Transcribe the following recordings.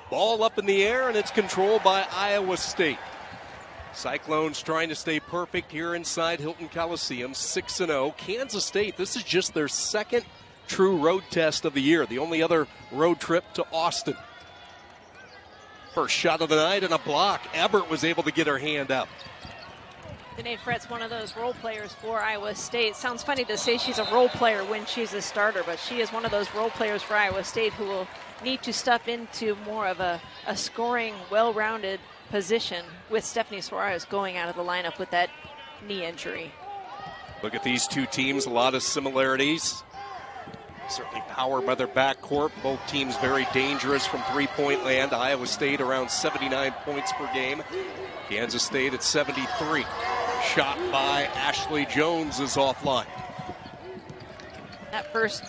Ball up in the air, and it's controlled by Iowa State. Cyclones trying to stay perfect here inside Hilton Coliseum, 6-0. Kansas State, this is just their second true road test of the year. The only other road trip to Austin. First shot of the night and a block. Ebert was able to get her hand up. Denae Fritz, one of those role players for Iowa State. Sounds funny to say she's a role player when she's a starter, but she is one of those role players for Iowa State who will need to step into more of a scoring, well-rounded position with Stephanie Suarez going out of the lineup with that knee injury. Look at these two teams, a lot of similarities. Certainly powered by their backcourt. Both teams very dangerous from three-point land. Iowa State around 79 points per game. Kansas State at 73. Shot by Ashley Joens is offline. That first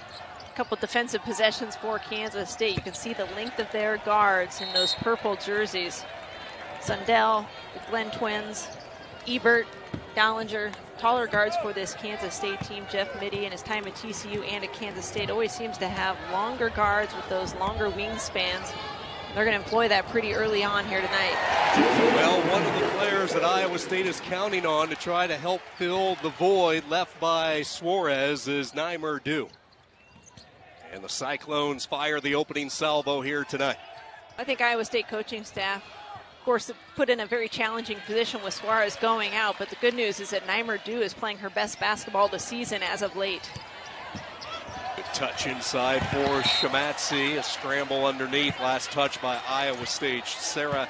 couple defensive possessions for Kansas State, you can see the length of their guards in those purple jerseys. Sundell, the Glenn twins, Ebert, Dollinger, taller guards for this Kansas State team. Jeff Mittie in his time at TCU and at Kansas State always seems to have longer guards with those longer wingspans. They're going to employ that pretty early on here tonight. Well, one of the players that Iowa State is counting on to try to help fill the void left by Suarez is Naimer Dew. And the Cyclones fire the opening salvo here tonight. I think Iowa State coaching staff, of course, put in a very challenging position with Suarez going out, but the good news is that Naimer Dew is playing her best basketball this season as of late. Good touch inside for Shamatsi. A scramble underneath. Last touch by Iowa State. Sarah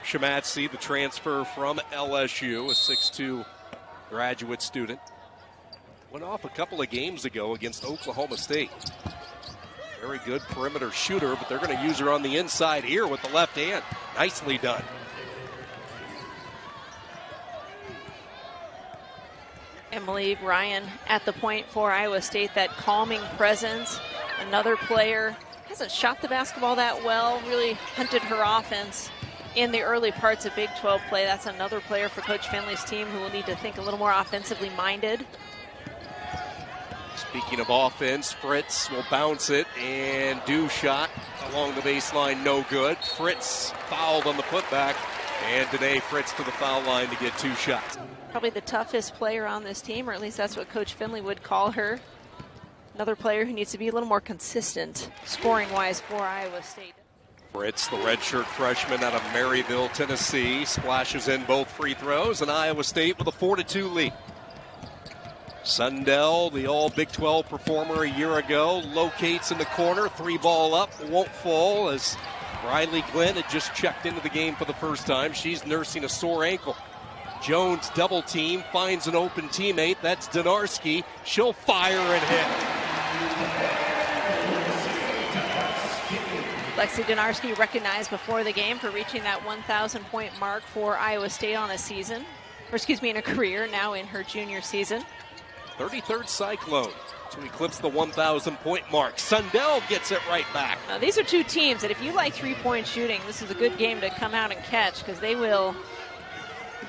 Shamatsi, the transfer from LSU, a 6'2" graduate student. Went off a couple of games ago against Oklahoma State. Very good perimeter shooter, but they're going to use her on the inside here with the left hand. Nicely done. Emily Ryan at the point for Iowa State, that calming presence. Another player, hasn't shot the basketball that well, really hunted her offense in the early parts of Big 12 play. That's another player for Coach Finley's team who will need to think a little more offensively minded. Speaking of offense, Fritz will bounce it, and Dew shot along the baseline, no good. Fritz fouled on the putback, and Denae Fritz to the foul line to get two shots. Probably the toughest player on this team, or at least that's what Coach Finley would call her. Another player who needs to be a little more consistent scoring-wise for Iowa State. Fritz, the redshirt freshman out of Maryville, Tennessee, splashes in both free throws, and Iowa State with a 4-2 lead. Sundell, the all Big 12 performer a year ago, locates in the corner, three ball up, won't fall as Riley Glenn had just checked into the game for the first time. She's nursing a sore ankle. Jones double team, finds an open teammate, that's Donarski. She'll fire and hit. Lexi Donarski recognized before the game for reaching that 1,000 point mark for Iowa State on a season, or excuse me, in a career, now in her junior season. 33rd Cyclone to eclipse the 1,000 point mark. Sundell gets it right back. Now, these are two teams that if you like three-point shooting, this is a good game to come out and catch because they will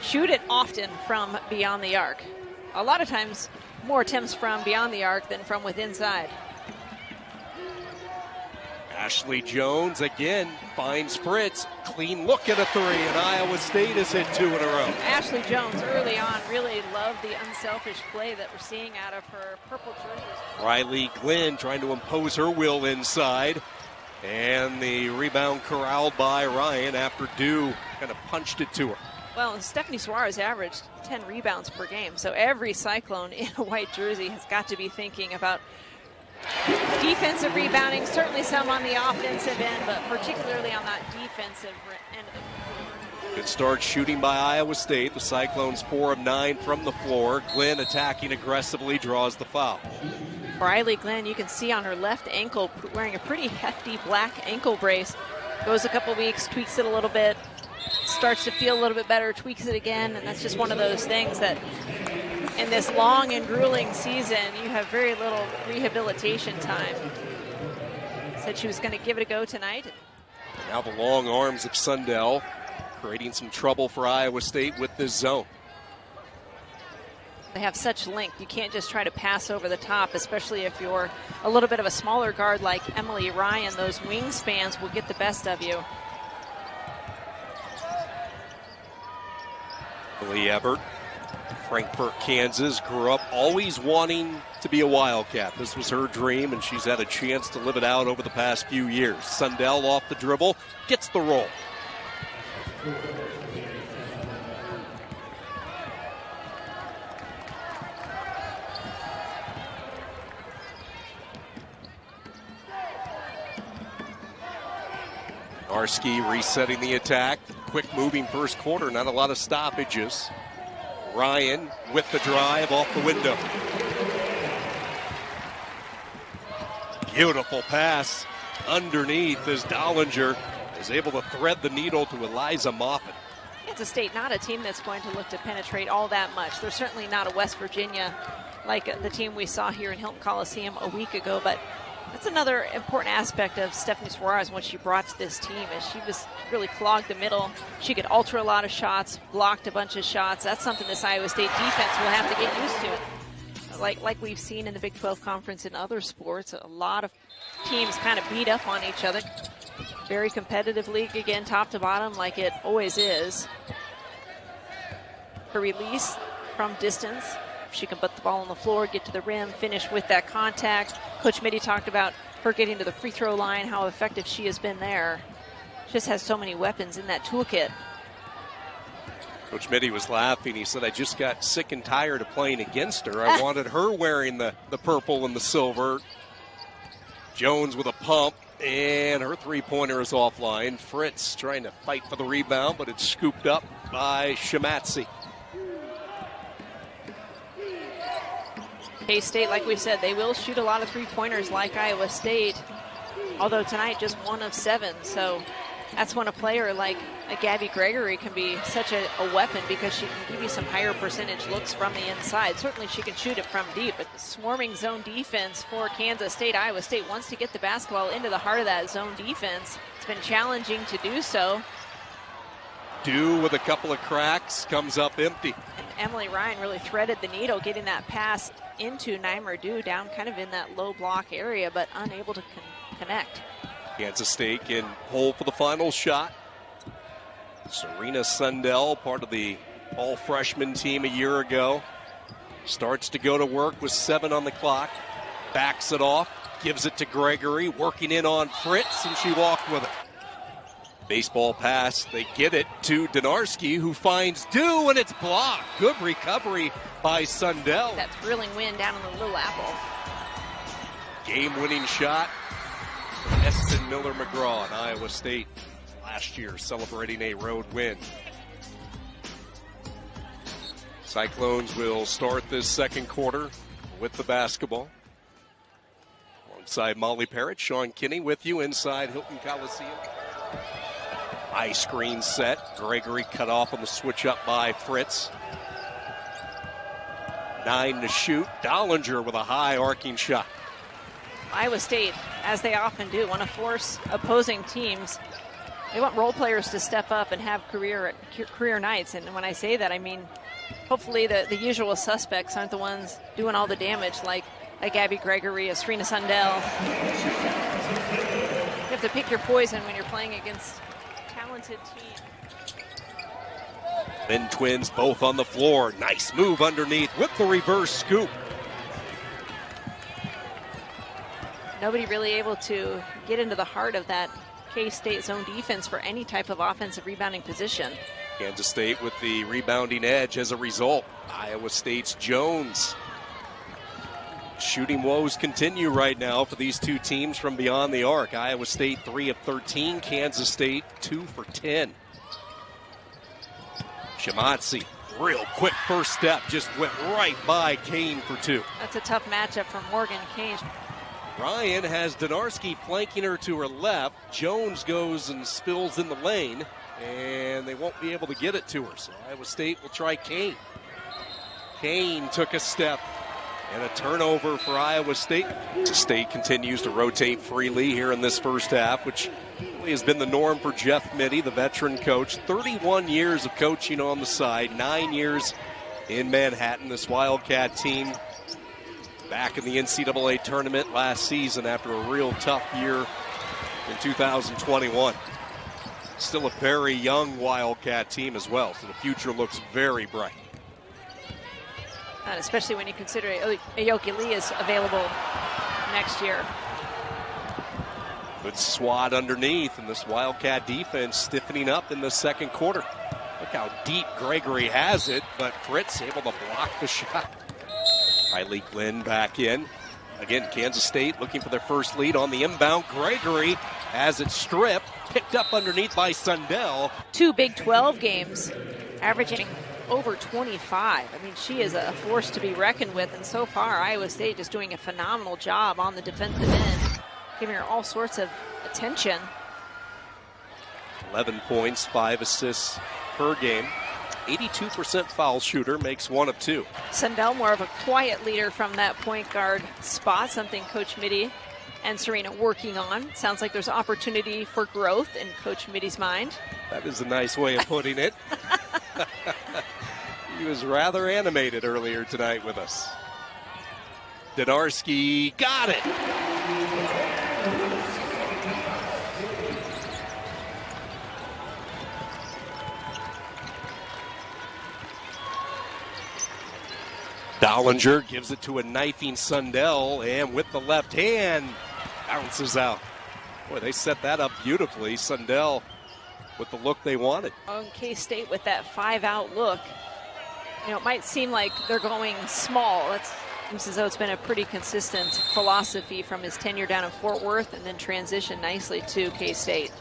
shoot it often from beyond the arc. A lot of times more attempts from beyond the arc than from within side. Ashley Joens again finds Fritz. Clean look at a three, and Iowa State has hit two in a row. Ashley Joens early on really loved the unselfish play that we're seeing out of her purple jerseys. Riley Glenn trying to impose her will inside. And the rebound corralled by Ryan after Dew kind of punched it to her. Well, Stephanie Suarez averaged 10 rebounds per game, so every Cyclone in a white jersey has got to be thinking about defensive rebounding, certainly some on the offensive end, but particularly on that defensive end of the floor. Good start shooting by Iowa State. The Cyclones 4 of 9 from the floor. Glenn attacking aggressively, draws the foul. Riley Glenn, you can see on her left ankle, wearing a pretty hefty black ankle brace. Goes a couple weeks, tweaks it a little bit, starts to feel a little bit better, tweaks it again, and that's just one of those things that in this long and grueling season, you have very little rehabilitation time. Said she was going to give it a go tonight. Now the long arms of Sundell creating some trouble for Iowa State with this zone. They have such length. You can't just try to pass over the top, especially if you're a little bit of a smaller guard like Emily Ryan. Those wingspans will get the best of you. Lee Ebert, Frankfort, Kansas, grew up always wanting to be a Wildcat. This was her dream, and she's had a chance to live it out over the past few years. Sundell off the dribble, gets the roll. Donarski resetting the attack. Quick moving first quarter, not a lot of stoppages. Ryan with the drive off the window. Beautiful pass underneath as Dollinger is able to thread the needle to Eliza Moffitt. Kansas State, not a team that's going to look to penetrate all that much. They're certainly not a West Virginia like the team we saw here in Hilton Coliseum a week ago, but that's another important aspect of Stephanie Suarez when she brought to this team, is she was really clogged the middle. She could alter a lot of shots, blocked a bunch of shots. That's something this Iowa State defense will have to get used to. Like we've seen in the Big 12 Conference in other sports, a lot of teams kind of beat up on each other. Very competitive league again, top to bottom, like it always is. Her release from distance, she can put the ball on the floor, get to the rim, finish with that contact. Coach Mitty talked about her getting to the free throw line, how effective she has been there. She just has so many weapons in that toolkit. Coach Mitty was laughing. He said, I just got sick and tired of playing against her. I wanted her wearing the purple and the silver. Joens with a pump, and her three-pointer is offline. Fritz trying to fight for the rebound, but it's scooped up by Shamatsi. K-State, like we said, they will shoot a lot of three-pointers like Iowa State, although tonight just 1 of 7. So that's when a player like Gabby Gregory can be such a weapon, because she can give you some higher percentage looks from the inside. Certainly she can shoot it from deep, but the swarming zone defense for Kansas State. Iowa State wants to get the basketball into the heart of that zone defense. It's been challenging to do so. Dew with a couple of cracks, comes up empty. And Emily Ryan really threaded the needle, getting that pass into Nymer Dew down kind of in that low block area, but unable to connect. Kansas State can hold for the final shot. Serena Sundell, part of the all-freshman team a year ago, starts to go to work with 7 on the clock. Backs it off, gives it to Gregory, working in on Fritz, and she walked with it. Baseball pass, they get it to Donarski, who finds Dew, and it's blocked. Good recovery by Sundell. That thrilling win down in the Little Apple. Game-winning shot. Eston Miller-McGraw and Iowa State last year celebrating a road win. Cyclones will start this second quarter with the basketball. Alongside Molly Parrott, Sean Kinney with you inside Hilton Coliseum. High screen set. Gregory cut off on the switch up by Fritz. 9 to shoot. Dollinger with a high arcing shot. Iowa State, as they often do, want to force opposing teams. They want role players to step up and have career nights. And when I say that, I mean hopefully the usual suspects aren't the ones doing all the damage, like Gabby Gregory, or Serena Sundell. You have to pick your poison when you're playing against a talented team. Then twins both on the floor. Nice move underneath with the reverse scoop. Nobody really able to get into the heart of that K-State zone defense for any type of offensive rebounding position. Kansas State with the rebounding edge as a result. Iowa State's Joens. Shooting woes continue right now for these two teams from beyond the arc. Iowa State 3 of 13, Kansas State 2 for 10. Shamatsi, real quick first step, just went right by Kane for 2. That's a tough matchup for Morgan Kane. Ryan has Donarski flanking her to her left. Joens goes and spills in the lane, and they won't be able to get it to her. So Iowa State will try Kane. Kane took a step, and a turnover for Iowa State. State continues to rotate freely here in this first half, which really has been the norm for Jeff Mitty, the veteran coach. 31 years of coaching on the side, 9 years in Manhattan. This Wildcat team back in the NCAA tournament last season after a real tough year in 2021. Still a very young Wildcat team as well, so the future looks very bright. And especially when you consider Aoki Lee is available next year. Good swat underneath, and this Wildcat defense stiffening up in the second quarter. Look how deep Gregory has it, but Fritz able to block the shot. Riley Glenn back in. Again, Kansas State looking for their first lead on the inbound. Gregory has it stripped, picked up underneath by Sundell. 2 Big 12 games, averaging over 25. I mean, she is a force to be reckoned with, and so far Iowa State is doing a phenomenal job on the defensive end, giving her all sorts of attention. 11 points, 5 assists per game. 82% foul shooter, makes 1 of 2. Sundell more of a quiet leader from that point guard spot, something Coach Mitty and Serena working on. Sounds like there's opportunity for growth in Coach Mitty's mind. That is a nice way of putting it. He was rather animated earlier tonight with us. Donarski got it. Dollinger gives it to a knifing Sundell, and with the left hand, bounces out. Boy, they set that up beautifully. Sundell with the look they wanted. On K-State with that 5-out look. You know, it might seem like they're going small. It seems as though it's been a pretty consistent philosophy from his tenure down in Fort Worth, and then transition nicely to K-State.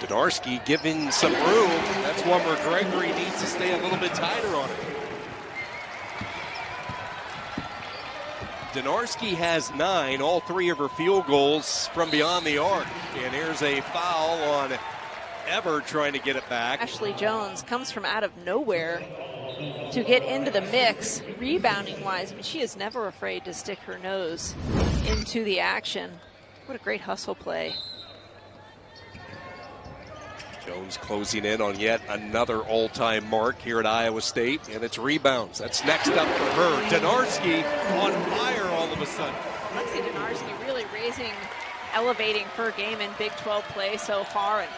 Donarski giving some room. That's one where Gregory needs to stay a little bit tighter on it. Donarski has 9, all 3 of her field goals from beyond the arc. And here's a foul on Ever trying to get it back. Ashley Joens comes from out of nowhere to get into the mix, rebounding wise. I mean, she is never afraid to stick her nose into the action. What a great hustle play. Jones closing in on yet another all-time mark here at Iowa State, and it's rebounds. That's next up for her. Donarski on fire all of a sudden. Lexi Donarski really elevating her game in Big 12 play so far. And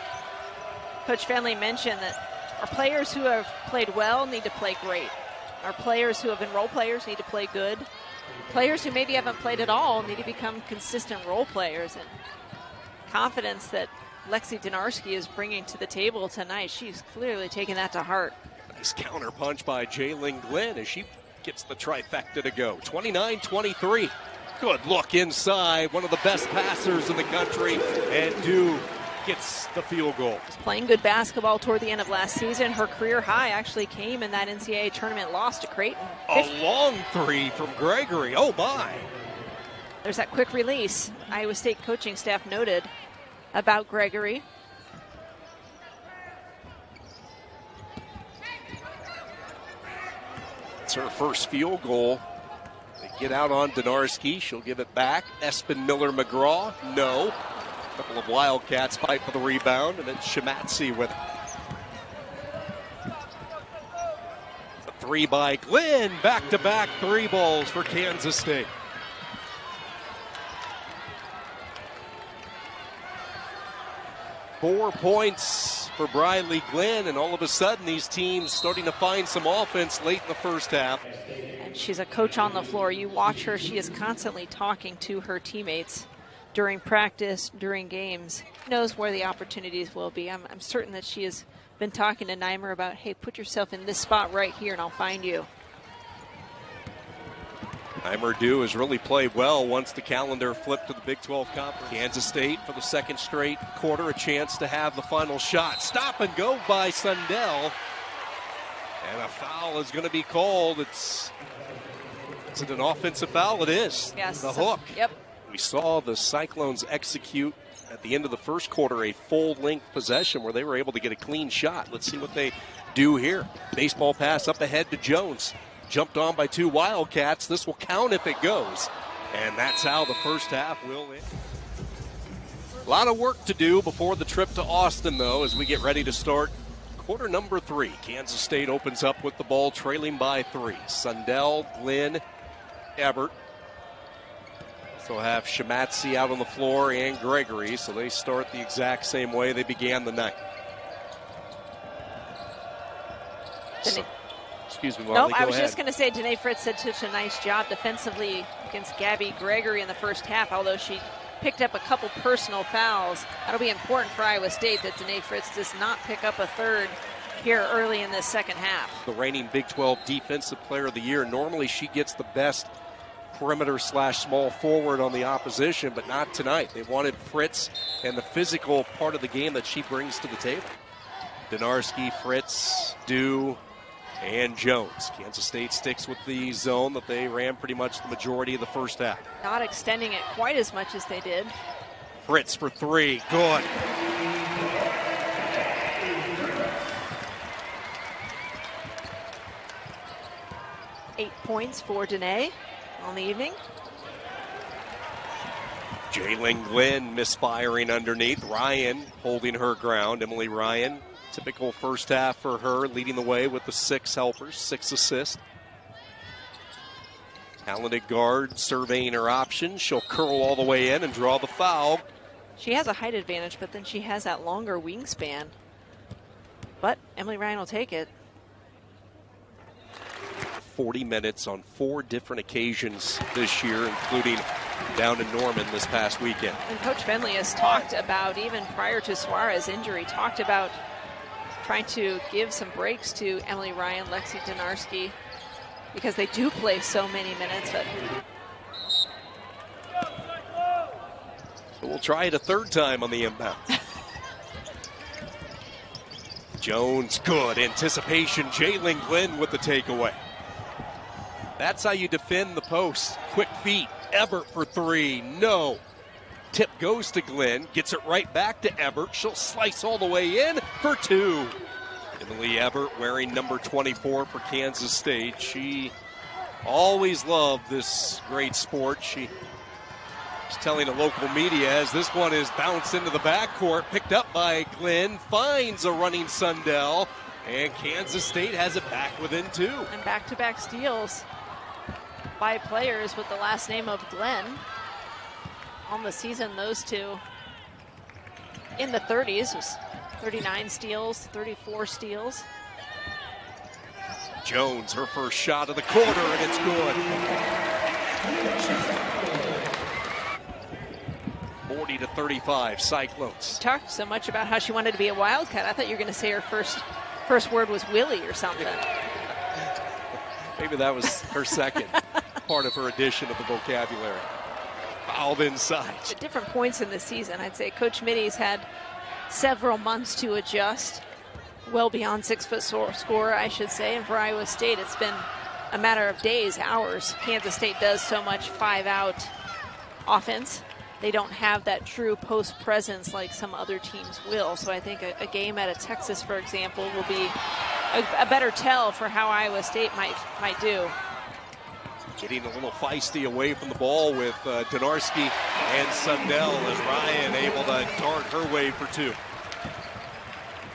Coach Fenley mentioned that our players who have played well need to play great. Our players who have been role players need to play good. Players who maybe haven't played at all need to become consistent role players. And confidence that Lexi Donarski is bringing to the table tonight, she's clearly taking that to heart. Nice counter punch by Jalen Glenn as she gets the trifecta to go. 29-23. Good look inside. One of the best passers in the country, and Dew gets the field goal. Playing good basketball toward the end of last season. Her career high actually came in that NCAA tournament loss to Creighton. A long 3 from Gregory. Oh my. There's that quick release. Iowa State coaching staff noted about Gregory. It's her first field goal. They get out on Donarski. She'll give it back. Espen Miller-McGraw, no. A couple of Wildcats fight for the rebound, and then Shamatsi with it. A 3 by Glenn. Back-to-back 3 balls for Kansas State. Four points for Briley Glenn, and all of a sudden these teams starting to find some offense late in the first half. And she's a coach on the floor. You watch her, she is constantly talking to her teammates during practice, during games. She knows where the opportunities will be. I'm certain that she has been talking to Neimer about, hey, put yourself in this spot right here and I'll find you. Neimer Dew has really played well once the calendar flipped to the Big 12 Conference. Kansas State for the second straight quarter, a chance to have the final shot. Stop and go by Sundell. And a foul is going to be called. Is it an offensive foul? It is. Yes. The hook. Yep. We saw the Cyclones execute at the end of the first quarter a full-length possession where they were able to get a clean shot. Let's see what they do here. Baseball pass up ahead to Jones. Jumped on by 2 Wildcats. This will count if it goes. And that's how the first half will end. A lot of work to do before the trip to Austin, though, as we get ready to start quarter number 3. Kansas State opens up with the ball trailing by 3. Sundell, Glenn, Ebert. So have Shematsy out on the floor and Gregory, so they start the exact same way they began the night. So, excuse me, Marley, nope, go I was ahead. just going to say Denae Fritz did such a nice job defensively against Gabby Gregory in the first half, although she picked up a couple personal fouls. That'll be important for Iowa State that Denae Fritz does not pick up a third here early in this second half. The reigning Big 12 Defensive Player of the Year. Normally she gets the best perimeter/small forward on the opposition, but not tonight. They wanted Fritz and the physical part of the game that she brings to the table. Donarski, Fritz, Dew, and Jones. Kansas State sticks with the zone that they ran pretty much the majority of the first half. Not extending it quite as much as they did. Fritz for three. Good. Eight points for Denae on the evening. Jalen Glenn misfiring underneath. Ryan holding her ground. Emily Ryan, typical first half for her, leading the way with the 6 helpers, 6 assists. Talented guard surveying her options. She'll curl all the way in and draw the foul. She has a height advantage, but then she has that longer wingspan. But Emily Ryan will take it. 40 minutes on 4 different occasions this year, including down in Norman this past weekend. And Coach Bentley has talked about, even prior to Suarez's injury, talked about trying to give some breaks to Emily Ryan, Lexi Donarski, because they do play so many minutes. But so we'll try it a third time on the inbound. Jones, good anticipation. Jalen Glenn with the takeaway. That's how you defend the post. Quick feet. Ebert for 3. No. Tip goes to Glenn. Gets it right back to Ebert. She'll slice all the way in for 2. Emily Ebert wearing number 24 for Kansas State. She always loved this great sport. She was telling a local media as this one is bounced into the backcourt. Picked up by Glenn. Finds a running Sundell. And Kansas State has it back within 2. And back-to-back steals by players with the last name of Glenn. On the season, those two in the 30s. It was 39 steals, 34 steals. Jones, her first shot of the quarter, and it's good. 40-35, Cyclones. Talked so much about how she wanted to be a Wildcat. I thought you were going to say her first word was Willie or something. Maybe that was her second part of her addition of the vocabulary. Fouled inside. At different points in the season, I'd say Coach Mitty's had several months to adjust, well beyond 6-foot scorer, I should say. And for Iowa State, it's been a matter of days, hours. Kansas State does so much 5-out offense. They don't have that true post presence like some other teams will. So I think a game at a Texas, for example, will be a better tell for how Iowa State might do. Getting a little feisty away from the ball with Donarski and Sundell as Ryan able to dart her way for 2.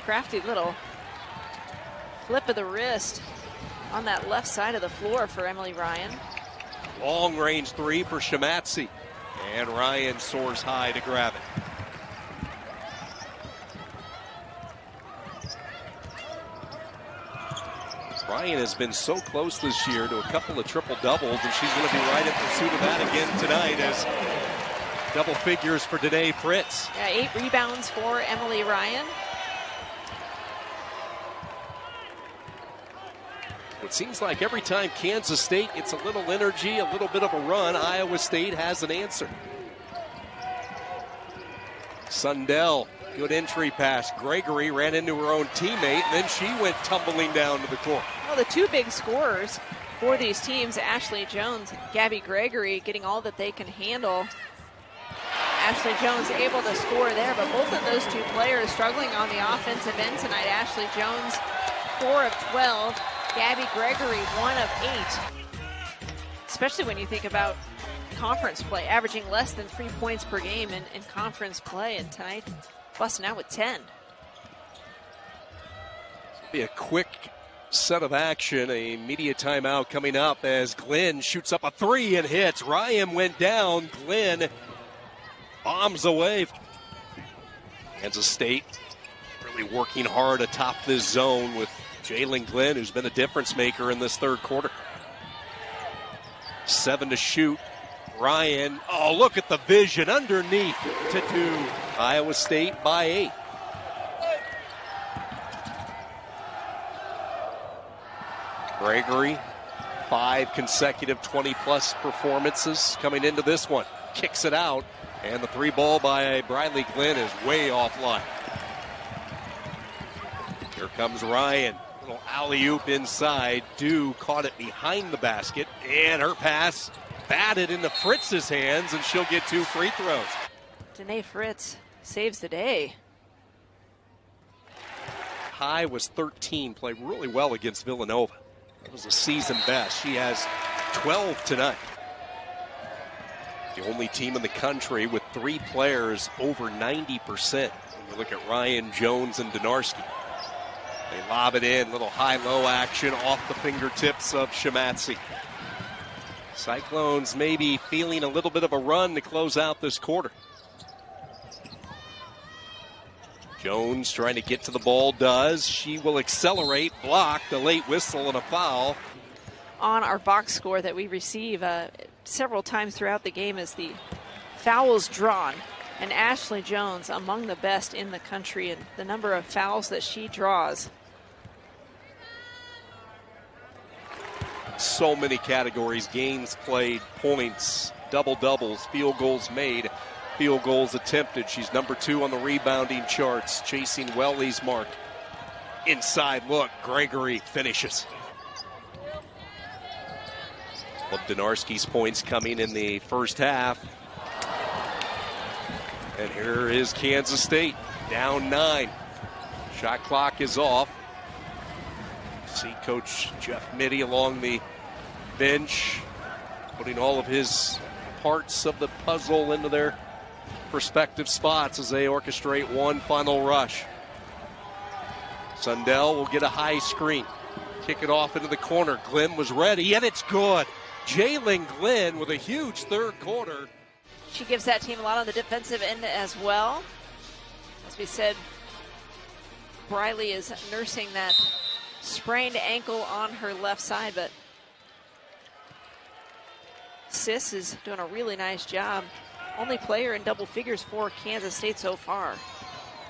Crafty little flip of the wrist on that left side of the floor for Emily Ryan. Long range 3 for Shematsy. And Ryan soars high to grab it. Ryan has been so close this year to a couple of triple-doubles, and she's going to be right in pursuit of that again tonight as double figures for Denae Fritz. Yeah, 8 rebounds for Emily Ryan. It seems like every time Kansas State gets a little energy, a little bit of a run, Iowa State has an answer. Sundell, good entry pass. Gregory ran into her own teammate, and then she went tumbling down to the court. Well, the 2 big scorers for these teams, Ashley Joens, Gabby Gregory, getting all that they can handle. Ashley Joens able to score there, but both of those 2 players struggling on the offensive end tonight. Ashley Joens, 4 of 12. Gabby Gregory, 1 of 8. Especially when you think about conference play, averaging less than 3 points per game in conference play, and tonight busting out with 10. Be a quick set of action. A media timeout coming up as Glenn shoots up a three and hits. Ryan went down. Glenn bombs away. Kansas State really working hard atop this zone with Jalen Glenn, who's been a difference maker in this third quarter. 7 to shoot. Ryan, oh, look at the vision underneath to 2. Iowa State by 8. Gregory, 5 consecutive 20-plus performances coming into this one. Kicks it out, and the 3 ball by Briley Glenn is way offline. Here comes Ryan. Little alley-oop inside. Dew caught it behind the basket, and her pass batted into Fritz's hands, and she'll get 2 free throws. Denae Fritz saves the day. High was 13, played really well against Villanova. That was a season best. She has 12 tonight. The only team in the country with 3 players over 90%. When you look at Ryan, Joens, and Donarski. They lob it in, little high-low action off the fingertips of Shematsy. Cyclones maybe feeling a little bit of a run to close out this quarter. Jones trying to get to the ball, does. She will accelerate, blocked, a late whistle and a foul. On our box score that we receive several times throughout the game is the fouls drawn. And Ashley Jones among the best in the country in the number of fouls that she draws. So many categories: games played, points, double-doubles, field goals made, field goals attempted. She's number 2 on the rebounding charts, chasing Welle's mark. Inside look, Gregory finishes. Love Donarski's points coming in the first half. And here is Kansas State, down 9. Shot clock is off. See Coach Jeff Mitty along the bench, putting all of his parts of the puzzle into their respective spots as they orchestrate one final rush. Sundell will get a high screen. Kick it off into the corner. Glenn was ready, and it's good. Jalen Glenn with a huge third quarter. She gives that team a lot on the defensive end as well. As we said, Briley is nursing that sprained ankle on her left side, but Sis is doing a really nice job. Only player in double figures for Kansas State so far.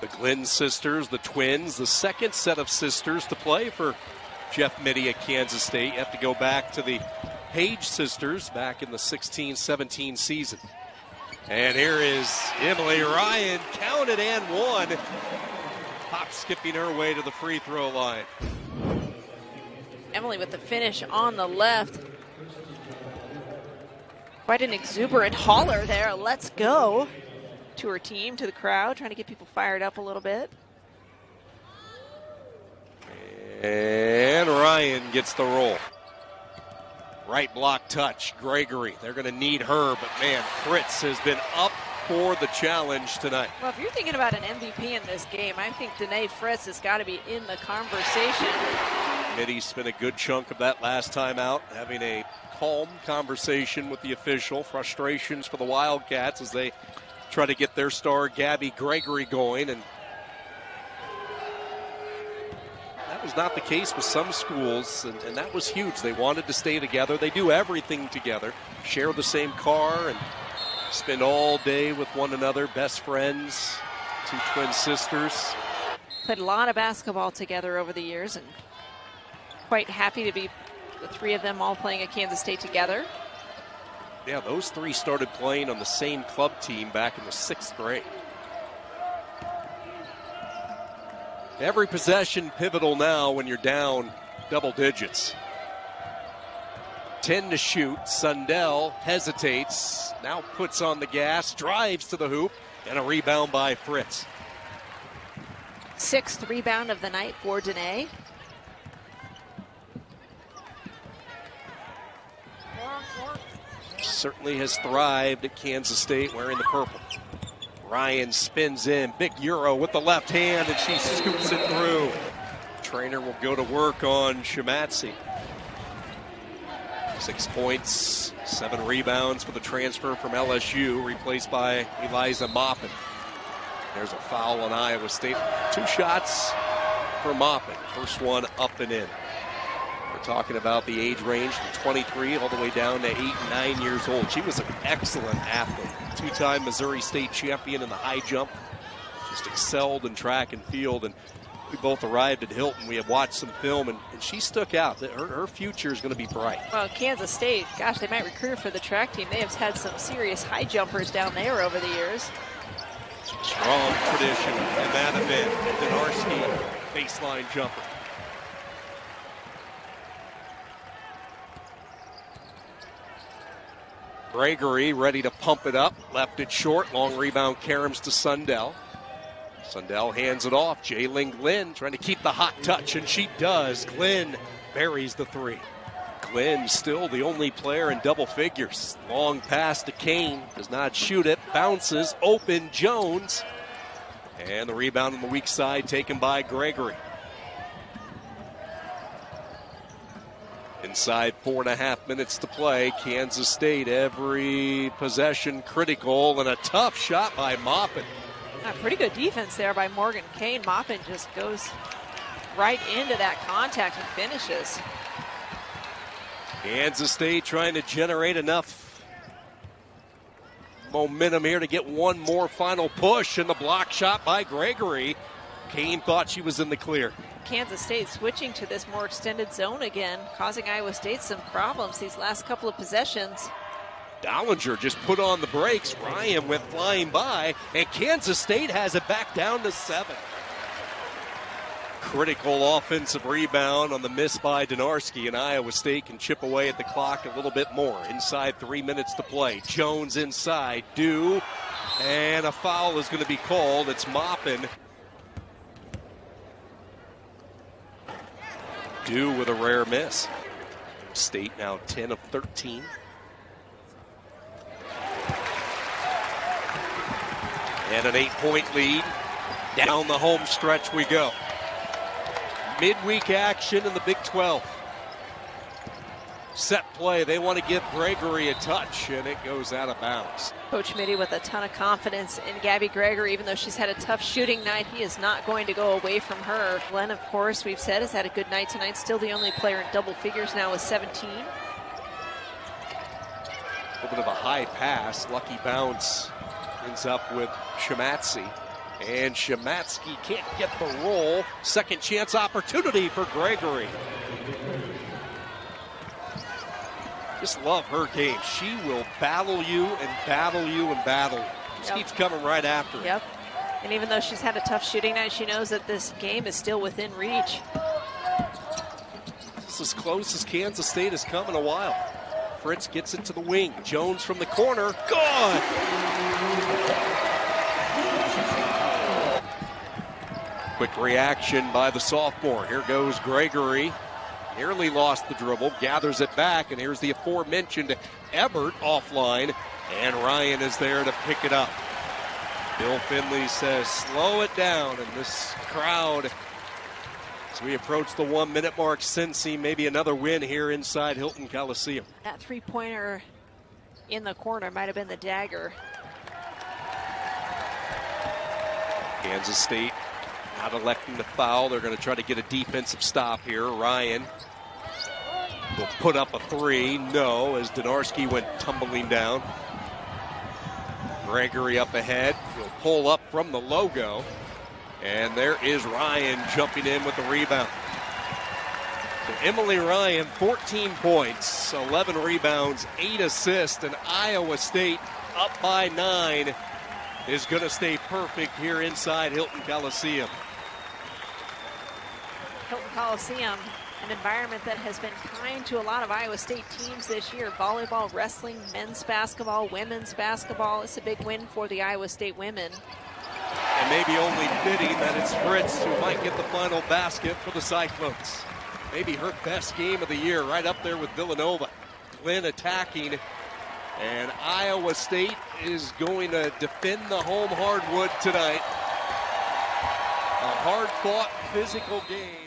The Glenn sisters, the twins, the second set of sisters to play for Jeff Mitty at Kansas State. You have to go back to the Page sisters back in the 16-17 season. And here is Emily Ryan, counted and one. Hop skipping her way to the free throw line. Emily with the finish on the left. Quite an exuberant holler there. Let's go to her team, to the crowd, trying to get people fired up a little bit. And Ryan gets the roll. Right block touch, Gregory. They're going to need her, but man, Fritz has been up for the challenge tonight. Well, if you're thinking about an MVP in this game, I think Denae Fritz has got to be in the conversation. Mitty spent a good chunk of that last time out, having a calm conversation with the official. Frustrations for the Wildcats as they try to get their star Gabby Gregory going, and that was not the case with some schools, and that was huge. They wanted to stay together. They do everything together, share the same car, and spend all day with one another, best friends, 2 twin sisters. Played a lot of basketball together over the years, and quite happy to be the 3 of them all playing at Kansas State together. Yeah, those 3 started playing on the same club team back in the 6th grade. Every possession pivotal now when you're down double digits. 10 to shoot. Sundell hesitates, now puts on the gas, drives to the hoop, and a rebound by Fritz. 6th rebound of the night for Denae. Certainly has thrived at Kansas State wearing the purple. Ryan spins in, big Euro with the left hand, and she scoops it through. trainer will go to work on Shematsy. 6 points, 7 rebounds for the transfer from LSU, replaced by Eliza Maupin. There's a foul on Iowa State. 2 shots for Maupin. First one up and in. We're talking about the age range from 23 all the way down to 8 and 9 years old. She was an excellent athlete. 2-time Missouri State champion in the high jump. Just excelled in track and field. And we both arrived at Hilton. We had watched some film, and she stuck out. Her future is going to be bright. Well, Kansas State, gosh, they might recruit for the track team. They have had some serious high jumpers down there over the years. Strong tradition in that event. Donarski, baseline jumper. Gregory ready to pump it up. Left it short. Long rebound, Karams to Sundell. Sundell hands it off. Jaylin Glenn trying to keep the hot touch, and she does. Glenn buries the 3. Glenn still the only player in double figures. Long pass to Kane. Does not shoot it. Bounces. Open. Joens. And the rebound on the weak side taken by Gregory. Inside 4.5 minutes to play. Kansas State every possession critical, and a tough shot by Maupin. Pretty good defense there by Morgan Kane. Maupin just goes right into that contact and finishes. Kansas State trying to generate enough momentum here to get one more final push, and the block shot by Gregory. Kane thought she was in the clear. Kansas State switching to this more extended zone again, causing Iowa State some problems these last couple of possessions. Dollinger just put on the brakes. Ryan went flying by, and Kansas State has it back down to 7. Critical offensive rebound on the miss by Donarski, and Iowa State can chip away at the clock a little bit more. Inside 3 minutes to play. Joens inside. And a foul is going to be called. It's Maupin. With a rare miss. State now 10 of 13. And an 8-point lead. Down the home stretch we go. Midweek action in the Big 12. Set play. They want to give Gregory a touch, and it goes out of bounds. Coach Mitty with a ton of confidence in Gabby Gregory. Even though she's had a tough shooting night, he is not going to go away from her. Glenn, of course, we've said, has had a good night tonight. Still the only player in double figures now with 17. A little bit of a high pass. Lucky bounce ends up with Shematsy. And Shematsky can't get the roll. Second chance opportunity for Gregory. Just love her game. She will battle you and battle you and battle you. Just keeps coming right after her. Yep. And even though she's had a tough shooting night, she knows that this game is still within reach. This is as close as Kansas State has come in a while. Fritz gets it to the wing. Joens from the corner. Gone! Quick reaction by the sophomore. Here goes Gregory. Nearly lost the dribble, gathers it back, and here's the aforementioned Ebert offline, and Ryan is there to pick it up. Bill Finley says, slow it down, and this crowd, as we approach the 1 minute mark, sensing maybe another win here inside Hilton Coliseum. That three-pointer in the corner might have been the dagger. Kansas State not electing to foul. They're going to try to get a defensive stop here. Ryan will put up a 3. No, as Donarski went tumbling down. Gregory up ahead. He'll pull up from the logo. And there is Ryan jumping in with the rebound. So Emily Ryan, 14 points, 11 rebounds, 8 assists, and Iowa State up by 9 is going to stay perfect here inside Hilton Coliseum. Hilton Coliseum, an environment that has been kind to a lot of Iowa State teams this year. Volleyball, wrestling, men's basketball, women's basketball. It's a big win for the Iowa State women. And maybe only fitting that it's Fritz who might get the final basket for the Cyclones. Maybe her best game of the year, right up there with Villanova. Glenn attacking, and Iowa State is going to defend the home hardwood tonight. A hard-fought, physical game.